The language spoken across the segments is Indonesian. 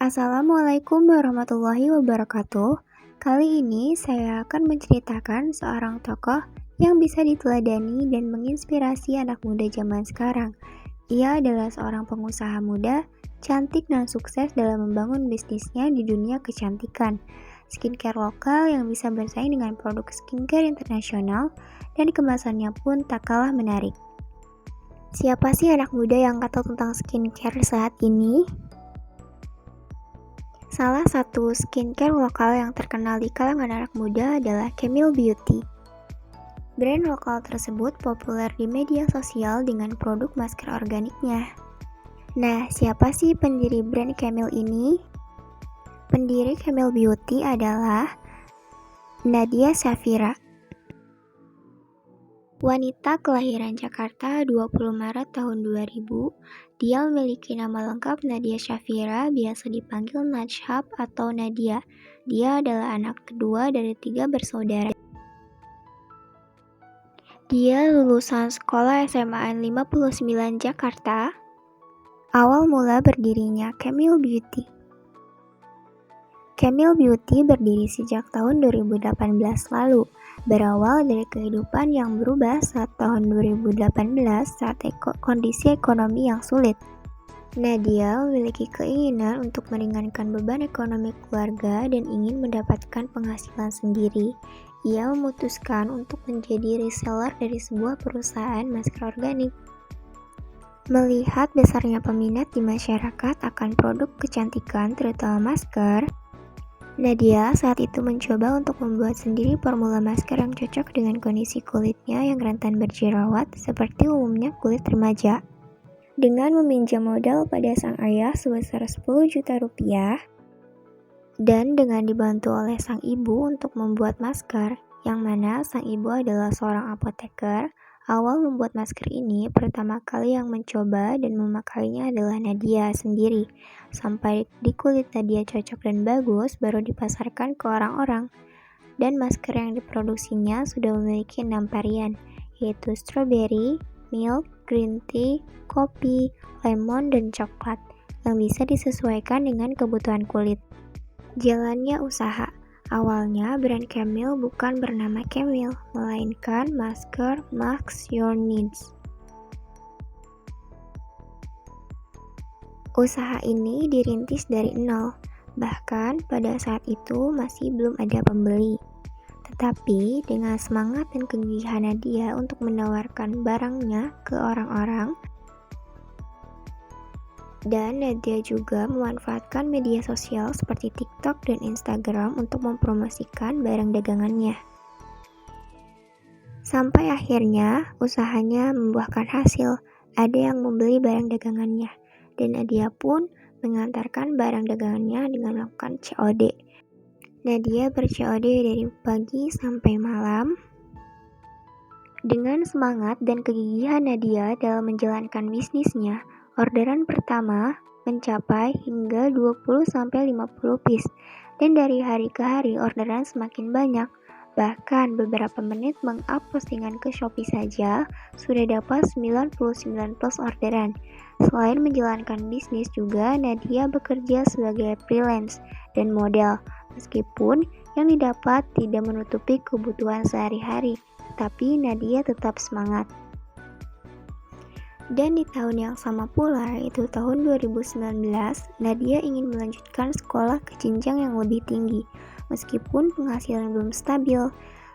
Assalamualaikum warahmatullahi wabarakatuh. Kali ini saya akan menceritakan seorang tokoh yang bisa diteladani dan menginspirasi anak muda zaman sekarang. Ia adalah seorang pengusaha muda, cantik dan sukses dalam membangun bisnisnya di dunia kecantikan. Skincare lokal yang bisa bersaing dengan produk skincare internasional dan kemasannya pun tak kalah menarik. Siapa sih anak muda yang nggak tahu tentang skincare saat ini? Salah satu skincare lokal yang terkenal di kalangan anak muda adalah Camille Beauty. Brand lokal tersebut populer di media sosial dengan produk masker organiknya. Nah, siapa sih pendiri brand Camille ini? Pendiri Camille Beauty adalah Nadia Shafira. Wanita kelahiran Jakarta 20 Maret tahun 2000, dia memiliki nama lengkap Nadia Shafira, biasa dipanggil Najhab atau Nadia. Dia adalah anak kedua dari 3 bersaudara. Dia lulusan sekolah SMA N 59 Jakarta. Awal mula berdirinya Camille Beauty. Camille Beauty berdiri sejak tahun 2018 lalu. Berawal dari kehidupan yang berubah saat tahun 2018 saat kondisi ekonomi yang sulit. Nadia memiliki keinginan untuk meringankan beban ekonomi keluarga dan ingin mendapatkan penghasilan sendiri. Ia memutuskan untuk menjadi reseller dari sebuah perusahaan masker organik. Melihat besarnya peminat di masyarakat akan produk kecantikan terutama masker, Nadia saat itu mencoba untuk membuat sendiri formula masker yang cocok dengan kondisi kulitnya yang rentan berjerawat seperti umumnya kulit remaja. Dengan meminjam modal pada sang ayah sebesar 10 juta rupiah dan dengan dibantu oleh sang ibu untuk membuat masker, yang mana sang ibu adalah seorang apoteker. Awal membuat masker ini, pertama kali yang mencoba dan memakainya adalah Nadia sendiri. Sampai di kulit Nadia cocok dan bagus, baru dipasarkan ke orang-orang. Dan masker yang diproduksinya sudah memiliki 6 varian, yaitu strawberry, milk, green tea, kopi, lemon, dan coklat, yang bisa disesuaikan dengan kebutuhan kulit. Jalannya usaha. Awalnya brand Camille bukan bernama Camille, melainkan Masker Max Your Needs. Usaha ini dirintis dari nol, bahkan pada saat itu masih belum ada pembeli. Tetapi dengan semangat dan kegigihan Nadia untuk menawarkan barangnya ke orang-orang, dan Nadia juga memanfaatkan media sosial seperti TikTok dan Instagram untuk mempromosikan barang dagangannya. Sampai akhirnya usahanya membuahkan hasil, ada yang membeli barang dagangannya, dan Nadia pun mengantarkan barang dagangannya dengan melakukan COD. Nadia ber-COD dari pagi sampai malam. Dengan semangat dan kegigihan Nadia dalam menjalankan bisnisnya, orderan pertama mencapai hingga 20-50 piece, dan dari hari ke hari orderan semakin banyak. Bahkan beberapa menit meng-up postingan ke Shopee saja sudah dapat 99 plus orderan. Selain menjalankan bisnis juga, Nadia bekerja sebagai freelance dan model, meskipun yang didapat tidak menutupi kebutuhan sehari-hari, tapi Nadia tetap semangat. Dan di tahun yang sama pula, yaitu tahun 2019, Nadia ingin melanjutkan sekolah ke jenjang yang lebih tinggi. Meskipun penghasilan belum stabil,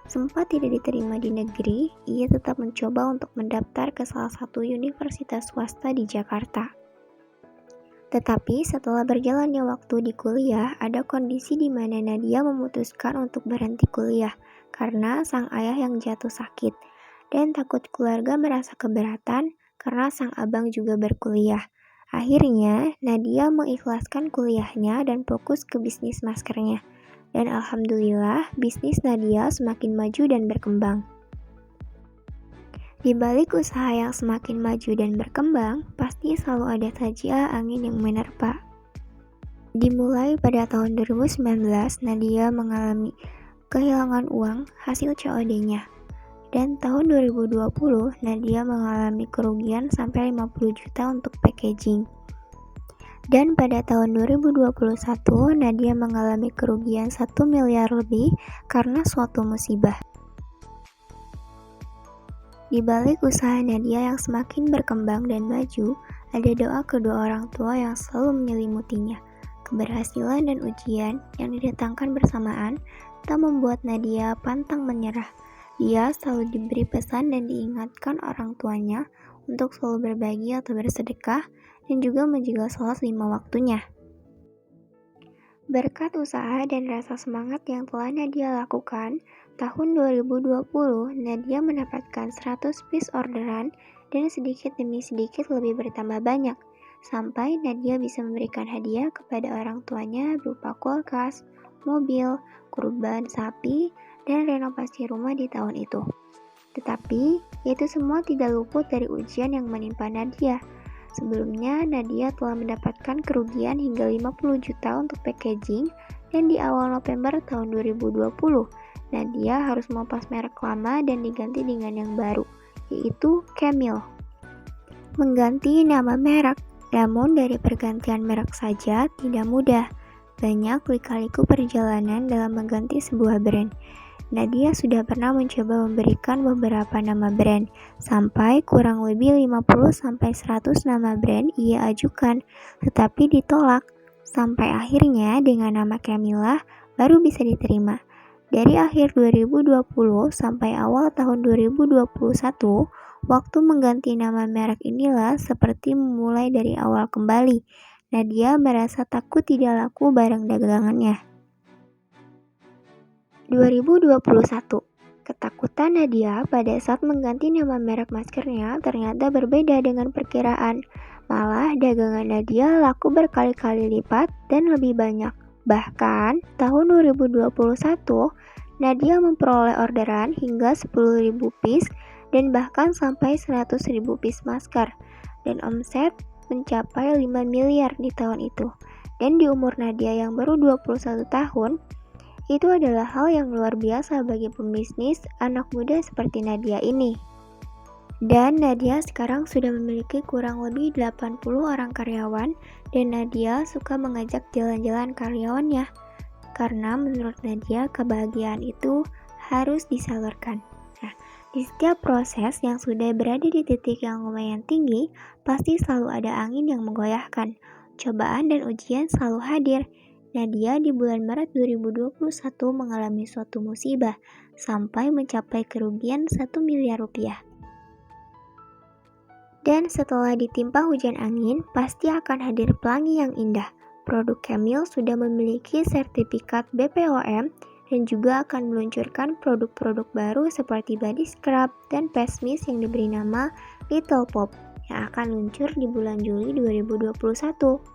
sempat tidak diterima di negeri, ia tetap mencoba untuk mendaftar ke salah satu universitas swasta di Jakarta. Tetapi setelah berjalannya waktu di kuliah, ada kondisi di mana Nadia memutuskan untuk berhenti kuliah karena sang ayah yang jatuh sakit, dan takut keluarga merasa keberatan karena sang abang juga berkuliah. Akhirnya, Nadia mengikhlaskan kuliahnya dan fokus ke bisnis maskernya. Dan alhamdulillah, bisnis Nadia semakin maju dan berkembang. Di balik usaha yang semakin maju dan berkembang, pasti selalu ada saja angin yang menerpa. Dimulai pada tahun 2019, Nadia mengalami kehilangan uang hasil COD-nya. Dan tahun 2020, Nadia mengalami kerugian sampai 50 juta untuk packaging. Dan pada tahun 2021, Nadia mengalami kerugian 1 miliar lebih karena suatu musibah. Di balik usaha Nadia yang semakin berkembang dan maju, ada doa kedua orang tua yang selalu menyelimutinya. Keberhasilan dan ujian yang didatangkan bersamaan tak membuat Nadia pantang menyerah. Dia selalu diberi pesan dan diingatkan orang tuanya untuk selalu berbagi atau bersedekah dan juga menjaga sholat 5 waktunya. Berkat usaha dan rasa semangat yang telah Nadia lakukan, tahun 2020 Nadia mendapatkan 100 piece orderan dan sedikit demi sedikit lebih bertambah banyak, sampai Nadia bisa memberikan hadiah kepada orang tuanya berupa kulkas, mobil, kurban sapi, dan renovasi rumah di tahun itu. Tetapi, itu semua tidak luput dari ujian yang menimpa Nadia. Sebelumnya, Nadia telah mendapatkan kerugian hingga 50 juta untuk packaging, dan di awal November tahun 2020, Nadia harus melepas merek lama dan diganti dengan yang baru, yaitu Camille. Mengganti nama merek, namun dari pergantian merek saja tidak mudah. Banyak lika-liku perjalanan dalam mengganti sebuah brand. Nadia sudah pernah mencoba memberikan beberapa nama brand, sampai kurang lebih 50-100 nama brand ia ajukan, tetapi ditolak. Sampai akhirnya dengan nama Camilla baru bisa diterima. Dari akhir 2020 sampai awal tahun 2021, waktu mengganti nama merek inilah seperti memulai dari awal kembali. Nadia merasa takut tidak laku barang dagangannya. 2021. Ketakutan Nadia pada saat mengganti nama merek maskernya ternyata berbeda dengan perkiraan. Malah dagangan Nadia laku berkali-kali lipat dan lebih banyak. Bahkan tahun 2021, Nadia memperoleh orderan hingga 10.000 piece dan bahkan sampai 100.000 piece masker. Dan omset mencapai 5 miliar di tahun itu. Dan di umur Nadia yang baru 21 tahun, itu adalah hal yang luar biasa bagi pembisnis anak muda seperti Nadia ini. Dan Nadia sekarang sudah memiliki kurang lebih 80 orang karyawan, dan Nadia suka mengajak jalan-jalan karyawannya. Karena menurut Nadia, kebahagiaan itu harus disalurkan. Nah, di setiap proses yang sudah berada di titik yang lumayan tinggi, pasti selalu ada angin yang menggoyahkan. Cobaan dan ujian selalu hadir. Nadia di bulan Maret 2021 mengalami suatu musibah sampai mencapai kerugian 1 miliar rupiah. Dan setelah ditimpa hujan angin, pasti akan hadir pelangi yang indah. Produk Camille sudah memiliki sertifikat BPOM dan juga akan meluncurkan produk-produk baru seperti body scrub dan face mist yang diberi nama Little Pop yang akan luncur di bulan Juli 2021.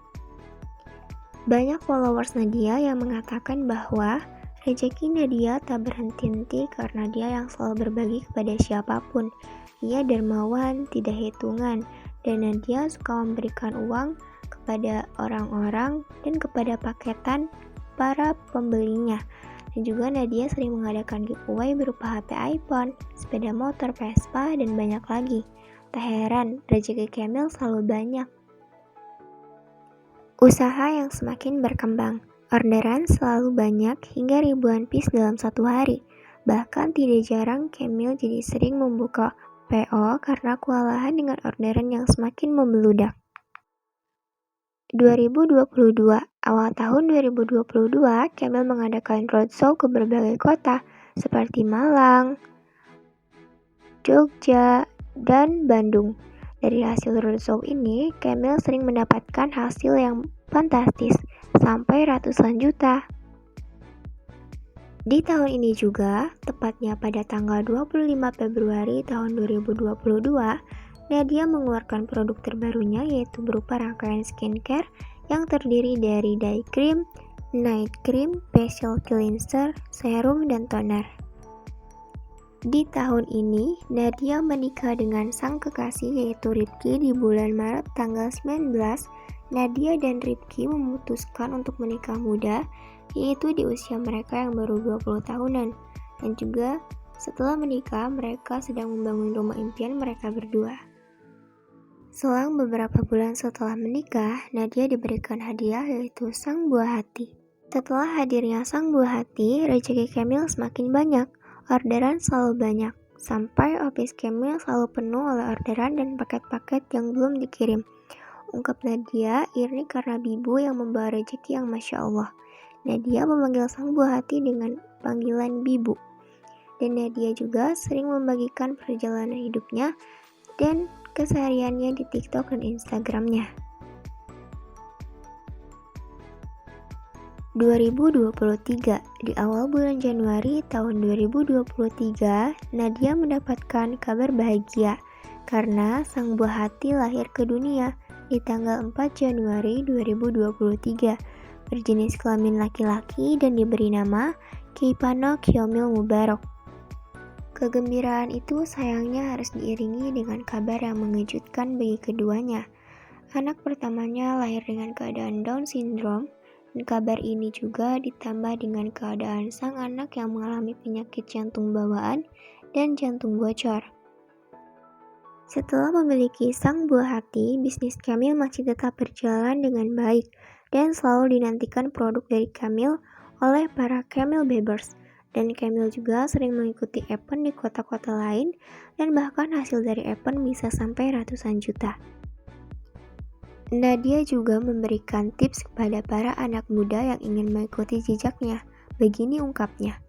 Banyak followers Nadia yang mengatakan bahwa rezeki Nadia tak berhenti-henti karena dia yang selalu berbagi kepada siapapun. Ia dermawan, tidak hitungan, dan Nadia suka memberikan uang kepada orang-orang dan kepada paketan para pembelinya. Dan juga Nadia sering mengadakan giveaway berupa HP iPhone, sepeda motor Vespa, dan banyak lagi. Tak heran, rezeki Camille selalu banyak. Usaha yang semakin berkembang, orderan selalu banyak hingga ribuan piece dalam satu hari. Bahkan tidak jarang Camille jadi sering membuka PO karena kewalahan dengan orderan yang semakin membeludak. 2022, awal tahun 2022, Camille mengadakan roadshow ke berbagai kota seperti Malang, Jogja, dan Bandung. Dari hasil roadshow ini, Camille sering mendapatkan hasil yang fantastis, sampai ratusan juta. Di tahun ini juga, tepatnya pada tanggal 25 Februari tahun 2022, Nadia mengeluarkan produk terbarunya yaitu berupa rangkaian skincare yang terdiri dari day cream, night cream, facial cleanser, serum, dan toner. Di tahun ini, Nadia menikah dengan sang kekasih yaitu Rizky di bulan Maret tanggal 19. Nadia dan Rizky memutuskan untuk menikah muda, yaitu di usia mereka yang baru 20 tahunan. Dan juga setelah menikah, mereka sedang membangun rumah impian mereka berdua. Selang beberapa bulan setelah menikah, Nadia diberikan hadiah yaitu sang buah hati. Setelah hadirnya sang buah hati, rezeki Kamil semakin banyak. Orderan selalu banyak, sampai office Kamil selalu penuh oleh orderan dan paket-paket yang belum dikirim. Ungkap Nadia, iri karena Bibu yang membawa rezeki yang Masya Allah. Nadia memanggil sang buah hati dengan panggilan Bibu. Dan Nadia juga sering membagikan perjalanan hidupnya dan kesehariannya di TikTok dan Instagramnya. 2023, di awal bulan Januari tahun 2023, Nadia mendapatkan kabar bahagia karena sang buah hati lahir ke dunia di tanggal 4 Januari 2023, berjenis kelamin laki-laki dan diberi nama Keipano Kyomil Mubarok. Kegembiraan itu sayangnya harus diiringi dengan kabar yang mengejutkan bagi keduanya. Anak pertamanya lahir dengan keadaan Down syndrome, dan kabar ini juga ditambah dengan keadaan sang anak yang mengalami penyakit jantung bawaan dan jantung bocor. Setelah memiliki sang buah hati, bisnis Kamil masih tetap berjalan dengan baik dan selalu dinantikan produk dari Kamil oleh para Kamil Babers. Dan Kamil juga sering mengikuti event di kota-kota lain dan bahkan hasil dari event bisa sampai ratusan juta. Nadia juga memberikan tips kepada para anak muda yang ingin mengikuti jejaknya. Begini ungkapnya,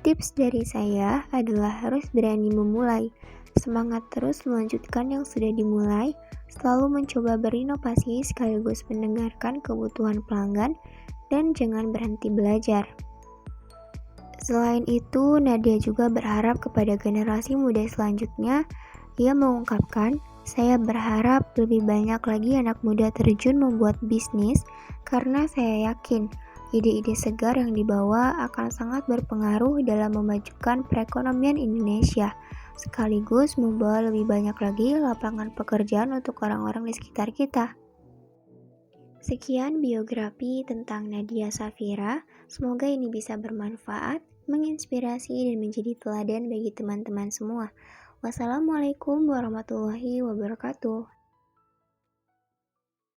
tips dari saya adalah harus berani memulai, semangat terus melanjutkan yang sudah dimulai, selalu mencoba berinovasi sekaligus mendengarkan kebutuhan pelanggan, dan jangan berhenti belajar. Selain itu, Nadia juga berharap kepada generasi muda selanjutnya. Ia mengungkapkan, saya berharap lebih banyak lagi anak muda terjun membuat bisnis karena saya yakin ide-ide segar yang dibawa akan sangat berpengaruh dalam memajukan perekonomian Indonesia, sekaligus membawa lebih banyak lagi lapangan pekerjaan untuk orang-orang di sekitar kita. Sekian biografi tentang Nadia Safira, semoga ini bisa bermanfaat, menginspirasi, dan menjadi teladan bagi teman-teman semua. Wassalamualaikum warahmatullahi wabarakatuh.